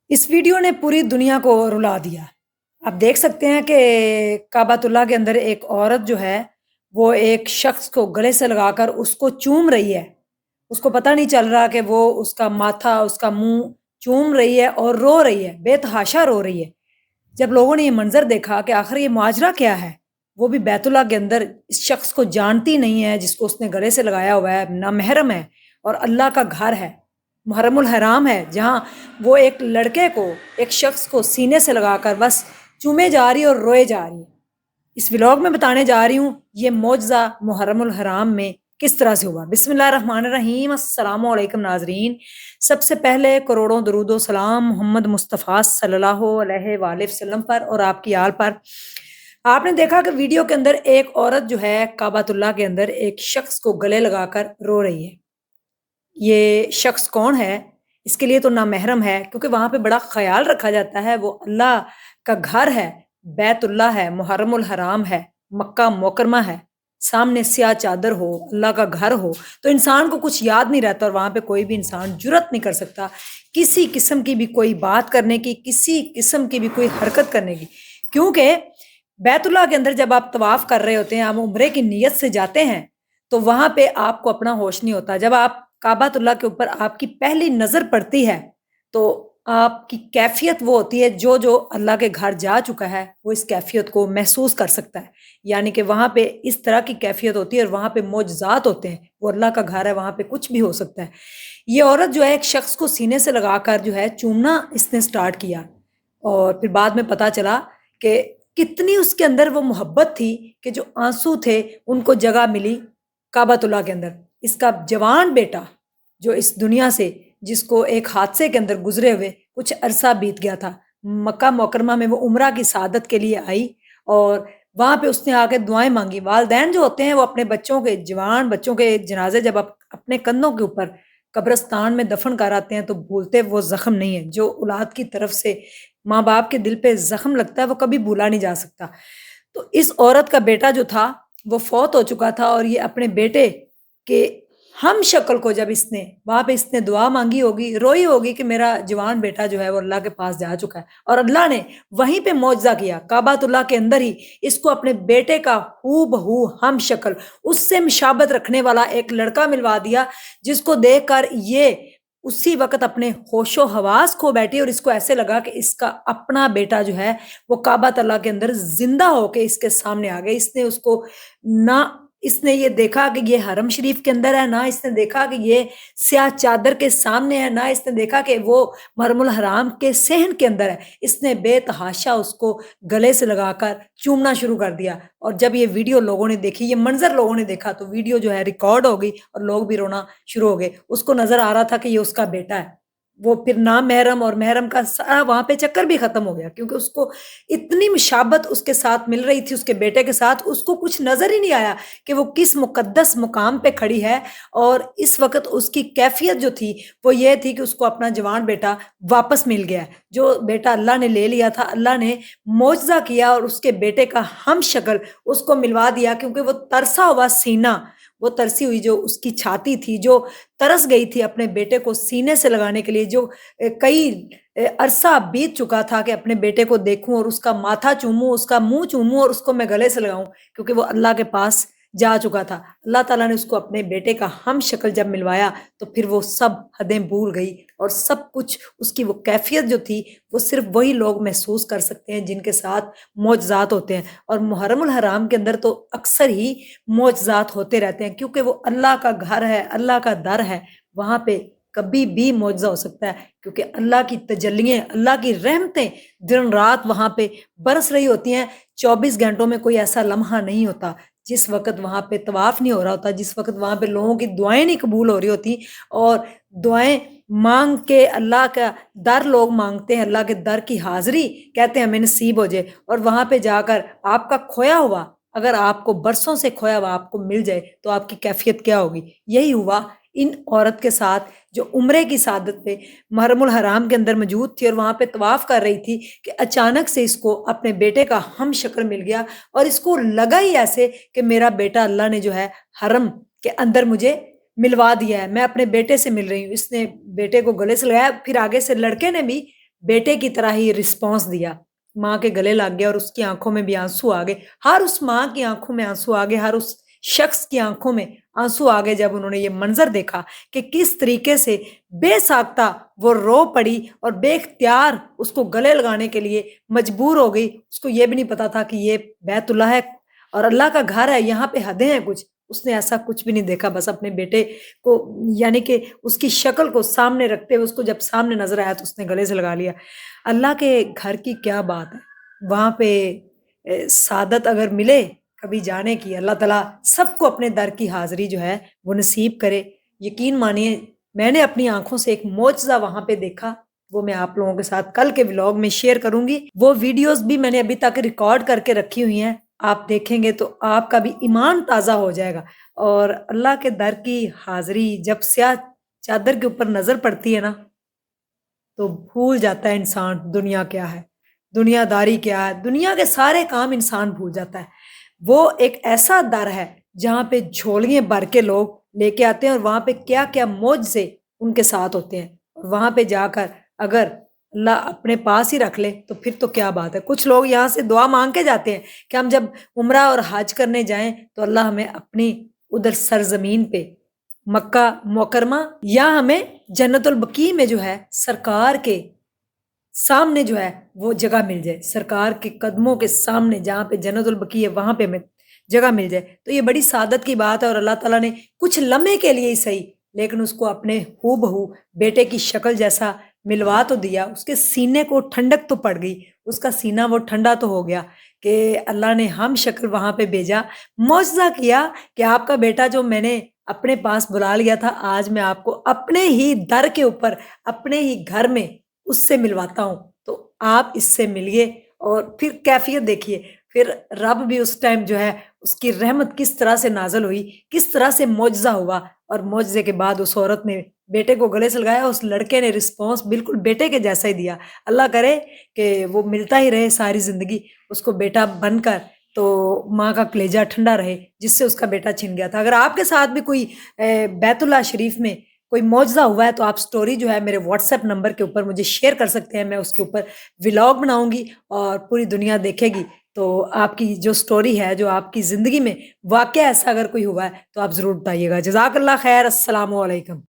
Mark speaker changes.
Speaker 1: इस वीडियो ने पूरी दुनिया को रुला दिया। आप देख सकते हैं कि काबतुल्लाह के अंदर एक औरत जो है, वो एक शख्स को गले से लगाकर उसको चूम रही है। उसको पता नहीं चल रहा कि वो उसका माथा, उसका मुँह चूम रही है और रो रही है, बेतहाशा रो रही है। जब लोगों ने ये मंज़र देखा कि आखिर ये माजरा क्या है, वो भी बैतुल्लाह के अंदर इस शख्स को जानती नहीं है, जिसको उसने गले से लगाया हुआ है, नामहरम है और अल्लाह का घर है, मुहर्रमुल हराम है, जहाँ वो एक लड़के को, एक शख्स को सीने से लगाकर बस चूमे जा रही है और रोए जा रही है। इस व्लॉग में बताने जा रही हूँ ये मौजज़ा मुहर्रमुल हराम में किस तरह से हुआ। बिस्मिल्लाहिर्रहमानिर्रहीम, अस्सलामु अलैकुम नाज़रीन। सबसे पहले करोड़ों दरूद व सलाम मोहम्मद मुस्तफ़ा सल्लल्लाहु अलैहि वसल्लम पर और आपकी आल पर। आपने देखा कि वीडियो के अंदर एक औरत जो है काबतुल्लाह के अंदर एक शख्स को गले लगाकर रो रही है। ये शख्स कौन है? इसके लिए तो नामहरम है, क्योंकि वहाँ पे बड़ा ख़याल रखा जाता है। वो अल्लाह का घर है, बैतुल्लाह है, मुहर्रमुल हराम है, मक्का मुकरमा है, सामने स्याह चादर हो, अल्लाह का घर हो, तो इंसान को कुछ याद नहीं रहता और वहाँ पे कोई भी इंसान जुर्रत नहीं कर सकता किसी किस्म की भी कोई बात करने की, किसी किस्म की भी कोई हरकत करने की। क्योंकि बैतुल्लाह के अंदर जब आप तवाफ़ कर रहे होते हैं, आप उम्रे की नीयत से जाते हैं, तो वहाँ पे आपको अपना होश नहीं होता। जब आप काबतुल्लाह के ऊपर आपकी पहली नज़र पड़ती है, तो आपकी कैफ़ियत वो होती है, जो अल्लाह के घर जा चुका है, वो इस कैफ़ियत को महसूस कर सकता है। यानी कि वहाँ पे इस तरह की कैफ़ियत होती है और वहाँ पे मोजज़ात होते हैं। वो अल्लाह का घर है, वहाँ पे कुछ भी हो सकता है। ये औरत जो है एक शख्स को सीने से लगाकर जो है चूमना इसने स्टार्ट किया और फिर बाद में पता चला कि कितनी उसके अंदर वो मोहब्बत थी कि जो आँसू थे, उनको जगह मिली काबतुल्लाह के अंदर। इसका जवान बेटा जो इस दुनिया से, जिसको एक हादसे के अंदर गुजरे हुए कुछ अरसा बीत गया था, मक्का मुकरमा में वो उम्रा की सआदत के लिए आई और वहाँ पे उसने आके दुआएं मांगी। वालदैन जो होते हैं वो अपने बच्चों के, जवान बच्चों के जनाजे जब अपने कंधों के ऊपर कब्रिस्तान में दफन कर आते हैं, तो भूलते वो जख्म नहीं है। जो औलाद की तरफ से माँ बाप के दिल पे जख्म लगता है, वो कभी भूला नहीं जा सकता। तो इस औरत का बेटा जो था, वो फौत हो चुका था और ये अपने बेटे के हम शक्ल को, जब इसने वहाँ पे इसने दुआ मांगी होगी, रोई होगी कि मेरा जवान बेटा जो है वो अल्लाह के पास जा चुका है, और अल्लाह ने वहीं पे मौजज़ा किया, काबतुल्लाह के अंदर ही इसको अपने बेटे का हू बहू हम शक्ल, उससे मुशाबत रखने वाला एक लड़का मिलवा दिया, जिसको देखकर ये उसी वक़्त अपने होशो-हवास खो बैठी और इसको ऐसे लगा कि इसका अपना बेटा जो है, वो काबतुल्लाह के अंदर ज़िंदा होके इसके सामने आ गया। इसने उसको ना इसने ये देखा कि ये हरम शरीफ के अंदर है, ना इसने देखा कि ये स्याह चादर के सामने है, ना इसने देखा कि वो महरमुल हराम के सहन के अंदर है। इसने बेतहाशा उसको गले से लगाकर चूमना शुरू कर दिया और जब ये वीडियो लोगों ने देखी, ये मंज़र लोगों ने देखा, तो वीडियो जो है रिकॉर्ड हो गई और लोग भी रोना शुरू हो गए। उसको नज़र आ रहा था कि ये उसका बेटा है। वो फिर नामहरम और महरम का सारा वहाँ पे चक्कर भी खत्म हो गया, क्योंकि उसको इतनी मुशाबत उसके साथ मिल रही थी, उसके बेटे के साथ, उसको कुछ नज़र ही नहीं आया कि वो किस मुक़द्दस मुकाम पे खड़ी है। और इस वक़्त उसकी कैफ़ियत जो थी, वो ये थी कि उसको अपना जवान बेटा वापस मिल गया है। जो बेटा अल्लाह ने ले लिया था, अल्लाह ने मौजज़ा किया और उसके बेटे का हमशक्ल उसको मिलवा दिया, क्योंकि वो तरसा हुआ सीना, वो तरसी हुई जो उसकी छाती थी, जो तरस गई थी अपने बेटे को सीने से लगाने के लिए, जो कई अरसा बीत चुका था कि अपने बेटे को देखूँ और उसका माथा चूमूँ, उसका मुँह चूमूँ और उसको मैं गले से लगाऊँ, क्योंकि वो अल्लाह के पास जा चुका था। अल्लाह ताला ने उसको अपने बेटे का हमशक्ल जब मिलवाया, तो फिर वो सब हदें भूल गई और सब कुछ उसकी वो कैफ़ियत जो थी, वो सिर्फ़ वही लोग महसूस कर सकते हैं जिनके साथ मौजज़ात होते हैं। और मुहर्रमुल हराम के अंदर तो अक्सर ही मौजज़ात होते रहते हैं, क्योंकि वो अल्लाह का घर है, अल्लाह का दर है। वहाँ पे कभी भी मौजज़ा हो सकता है, क्योंकि अल्लाह की तजल्लियाँ, अल्लाह की रहमतें दिन-रात वहाँ पे बरस रही होती हैं। 24 घंटों में कोई ऐसा लम्हा नहीं होता, जिस वक़्त वहाँ पे तवाफ़ नहीं हो रहा होता, जिस वक़्त वहाँ पे लोगों की दुआएँ नहीं कबूल हो रही होती और दुआएँ माँग के अल्लाह का दर लोग माँगते हैं, अल्लाह के दर की हाज़िरी कहते हैं हमें नसीब हो जाए, और वहाँ पे जाकर आपका खोया हुआ, अगर आपको बरसों से खोया हुआ आपको मिल जाए, तो आपकी कैफ़ियत क्या होगी? यही हुआ इन औरत के साथ, जो उम्रे की सआदत पे महरमुल हराम के अंदर मौजूद थी और वहाँ पे तवाफ़ कर रही थी, कि अचानक से इसको अपने बेटे का हमशक्ल मिल गया और इसको लगा ही ऐसे कि मेरा बेटा अल्लाह ने जो है हरम के अंदर मुझे मिलवा दिया है, मैं अपने बेटे से मिल रही हूँ। इसने बेटे को गले से लगाया, फिर आगे से लड़के ने भी بیٹے کی طرح ہی رسپانس دیا، ماں کے گلے لگ گیا اور اس کی آنکھوں میں بھی آنسو آ گئے، ہر اس ماں کی آنکھوں میں آنسو آ گئے، ہر اس شخص کی آنکھوں میں آنسو آ گئے جب انہوں نے یہ منظر دیکھا کہ کس طریقے سے بے ساختہ وہ رو پڑی اور بے اختیار اس کو گلے لگانے کے لیے مجبور ہو گئی۔ اس کو یہ بھی نہیں پتا تھا کہ یہ بیت اللہ ہے اور اللہ کا گھر ہے، یہاں پہ حدیں ہیں کچھ۔ اس نے ایسا کچھ بھی نہیں دیکھا، بس اپنے بیٹے کو، یعنی کہ اس کی شکل کو سامنے رکھتے ہوئے اس کو جب سامنے نظر آیا تو اس نے گلے سے لگا لیا۔ اللہ کے گھر کی کیا بات ہے، وہاں پہ سعادت اگر ملے کبھی جانے کی، اللہ تعالیٰ سب کو اپنے در کی حاضری جو ہے وہ نصیب کرے۔ یقین مانیے میں نے اپنی آنکھوں سے ایک معجزہ وہاں پہ دیکھا، وہ میں آپ لوگوں کے ساتھ کل کے ولاگ میں شیئر کروں گی۔ وہ ویڈیوز بھی میں نے ابھی تک ریکارڈ کر کے رکھی ہوئی ہیں، آپ دیکھیں گے تو آپ کا بھی ایمان تازہ ہو جائے گا۔ اور اللہ کے در کی حاضری جب سیاہ چادر کے اوپر نظر پڑتی ہے نا، تو بھول جاتا ہے انسان دنیا کیا ہے، دنیا داری کیا ہے، دنیا کے سارے کام انسان بھول جاتا ہے۔ وہ ایک ایسا در ہے جہاں پہ جھولیاں بھر کے لوگ لے کے آتے ہیں اور وہاں پہ کیا کیا معجزے ان کے ساتھ ہوتے ہیں، اور وہاں پہ جا کر اگر اللہ اپنے پاس ہی رکھ لے تو پھر تو کیا بات ہے۔ کچھ لوگ یہاں سے دعا مانگ کے جاتے ہیں کہ ہم جب عمرہ اور حج کرنے جائیں تو اللہ ہمیں اپنی ادھر سرزمین پہ مکہ مکرمہ یا ہمیں جنت البقیع میں جو ہے سرکار کے سامنے جو ہے وہ جگہ مل جائے، سرکار کے قدموں کے سامنے جہاں پہ جنت البقیع ہے وہاں پہ ہمیں جگہ مل جائے، تو یہ بڑی سعادت کی بات ہے۔ اور اللہ تعالیٰ نے کچھ لمحے کے لیے ہی صحیح لیکن اس کو اپنے ہو بہو بیٹے کی شکل جیسا ملوا تو دیا، اس کے سینے کو ٹھنڈک تو پڑ گئی، اس کا سینہ وہ ٹھنڈا تو ہو گیا کہ اللہ نے ہم شکل وہاں پہ بھیجا، معجزہ کیا کہ آپ کا بیٹا جو میں نے اپنے پاس بلا لیا تھا، آج میں آپ کو اپنے ہی در کے اوپر اپنے ہی گھر میں اس سے ملواتا ہوں، تو آپ اس سے ملیے اور پھر کیفیت دیکھیے۔ پھر رب بھی اس ٹائم جو ہے اس کی رحمت کس طرح سے نازل ہوئی، کس طرح سے معجزہ ہوا، اور معجزے کے بعد اس عورت نے بیٹے کو گلے سے لگایا، اس لڑکے نے رسپانس بالکل بیٹے کے جیسا ہی دیا۔ اللہ کرے کہ وہ ملتا ہی رہے ساری زندگی اس کو بیٹا بن کر، تو ماں کا کلیجہ ٹھنڈا رہے جس سے اس کا بیٹا چھن گیا تھا۔ اگر آپ کے ساتھ بھی کوئی بیت اللہ شریف میں کوئی معجزہ ہوا ہے تو آپ سٹوری جو ہے میرے واٹس ایپ نمبر کے اوپر مجھے شیئر کر سکتے ہیں، میں اس کے اوپر ولاگ بناؤں گی اور پوری دنیا دیکھے گی۔ تو آپ کی جو سٹوری ہے، جو آپ کی زندگی میں واقعہ ایسا اگر کوئی ہوا ہے تو آپ ضرور بتائیے گا۔ جزاک اللہ خیر، السلام علیکم۔